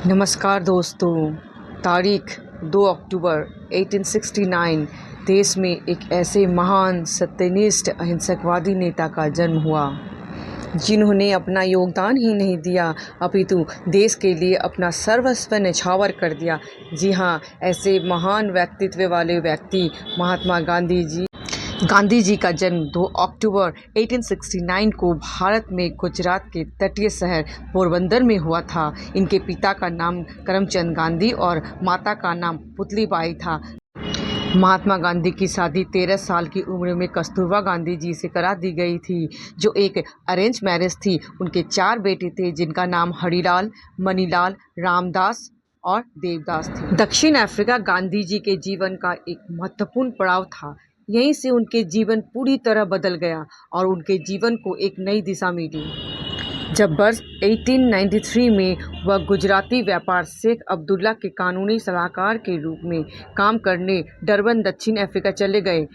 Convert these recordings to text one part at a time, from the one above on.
नमस्कार दोस्तों। तारीख 2 अक्टूबर 1869 देश में एक ऐसे महान सत्यनिष्ठ अहिंसकवादी नेता का जन्म हुआ जिन्होंने अपना योगदान ही नहीं दिया अपितु देश के लिए अपना सर्वस्व न्यौछावर कर दिया। जी हाँ, ऐसे महान व्यक्तित्व वाले व्यक्ति महात्मा गांधी जी का जन्म 2 अक्टूबर 1869 को भारत में गुजरात के तटीय शहर पोरबंदर में हुआ था। इनके पिता का नाम करमचंद गांधी और माता का नाम पुतलीबाई था। महात्मा गांधी की शादी 13 साल की उम्र में कस्तूरबा गांधी जी से करा दी गई थी, जो एक अरेंज मैरिज थी। उनके 4 बेटे थे, जिनका नाम हरिलाल, मणिलाल, रामदास और देवदास थे। दक्षिण अफ्रीका गांधी जी के जीवन का एक महत्वपूर्ण पड़ाव था। यहीं से उनके जीवन पूरी तरह बदल गया और उनके जीवन को एक नई दिशा मिली जब वर्ष 1893 में वह गुजराती व्यापार शेख अब्दुल्ला के कानूनी सलाहकार के रूप में काम करने डरबन दक्षिण अफ्रीका चले गए।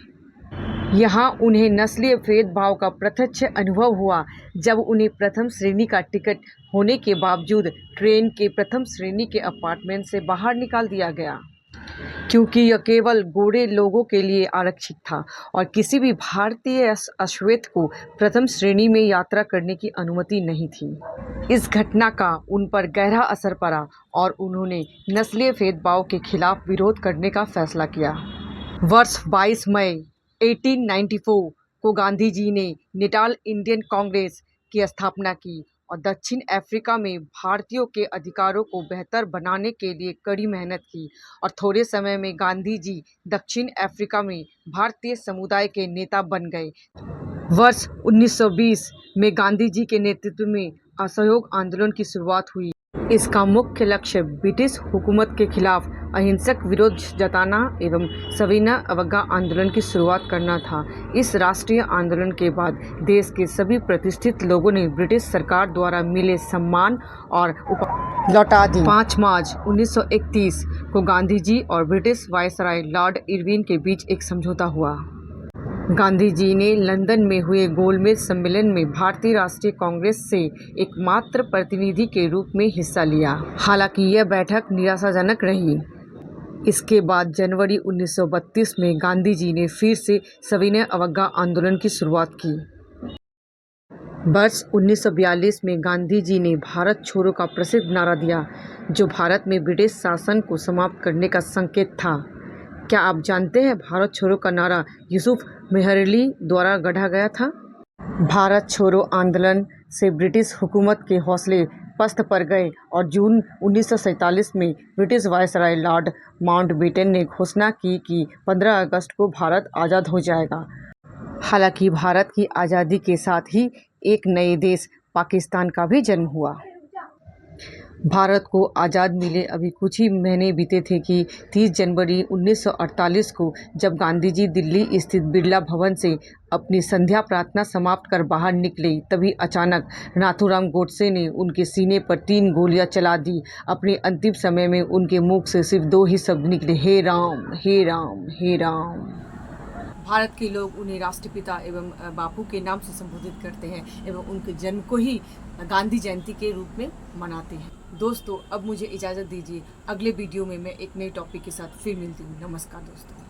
यहाँ उन्हें नस्लीय भेदभाव का प्रत्यक्ष अनुभव हुआ, जब उन्हें प्रथम श्रेणी का टिकट होने के बावजूद ट्रेन के प्रथम श्रेणी के अपार्टमेंट से बाहर निकाल दिया गया, क्योंकि यह केवल गोरे लोगों के लिए आरक्षित था और किसी भी भारतीय अश्वेत को प्रथम श्रेणी में यात्रा करने की अनुमति नहीं थी। इस घटना का उन पर गहरा असर पड़ा और उन्होंने नस्लीय भेदभाव के खिलाफ विरोध करने का फैसला किया। वर्ष 22 मई 1894 को गांधी जी ने नेटाल इंडियन कांग्रेस की स्थापना की और दक्षिण अफ्रीका में भारतीयों के अधिकारों को बेहतर बनाने के लिए कड़ी मेहनत की और थोड़े समय में गांधी जी दक्षिण अफ्रीका में भारतीय समुदाय के नेता बन गए। वर्ष 1920 में गांधी जी के नेतृत्व में असहयोग आंदोलन की शुरुआत हुई। इसका मुख्य लक्ष्य ब्रिटिश हुकूमत के खिलाफ अहिंसक विरोध जताना एवं सविनय अवज्ञा आंदोलन की शुरुआत करना था। इस राष्ट्रीय आंदोलन के बाद देश के सभी प्रतिष्ठित लोगों ने ब्रिटिश सरकार द्वारा मिले सम्मान और लौटा दी। 5 मार्च 1931 को गांधी जी और ब्रिटिश वायसराय लॉर्ड इरविन के बीच एक समझौता हुआ। गांधी जी ने लंदन में हुए गोलमेज सम्मेलन में भारतीय राष्ट्रीय कांग्रेस से एकमात्र प्रतिनिधि के रूप में हिस्सा लिया। हालांकि यह बैठक निराशाजनक रही। इसके बाद जनवरी 1932 में गांधी जी ने फिर से सविनय अवज्ञा आंदोलन की शुरुआत की। वर्ष 1942 में गांधी जी ने भारत छोड़ो का प्रसिद्ध नारा दिया, जो भारत में ब्रिटिश शासन को समाप्त करने का संकेत था। क्या आप जानते हैं, भारत छोड़ो का नारा यूसुफ मेहरली द्वारा गढ़ा गया था। भारत छोड़ो आंदोलन से ब्रिटिश हुकूमत के हौसले पस्त पर गए और जून 1947 में ब्रिटिश वायसराय लॉर्ड माउंटबेटन ने घोषणा की कि 15 अगस्त को भारत आज़ाद हो जाएगा। हालांकि भारत की आज़ादी के साथ ही एक नए देश पाकिस्तान का भी जन्म हुआ। भारत को आज़ाद मिले अभी कुछ ही महीने बीते थे कि 30 जनवरी 1948 को जब गांधी जी दिल्ली स्थित बिरला भवन से अपनी संध्या प्रार्थना समाप्त कर बाहर निकले, तभी अचानक नाथूराम गोडसे ने उनके सीने पर 3 गोलियां चला दी। अपने अंतिम समय में उनके मुख से सिर्फ 2 ही शब्द निकले, हे राम, हे राम, हे राम। भारत के लोग उन्हें राष्ट्रपिता एवं बापू के नाम से संबोधित करते हैं एवं उनके जन्म को ही गांधी जयंती के रूप में मनाते हैं। दोस्तों, अब मुझे इजाज़त दीजिए। अगले वीडियो में मैं एक नए टॉपिक के साथ फिर मिलती हूँ। नमस्कार दोस्तों।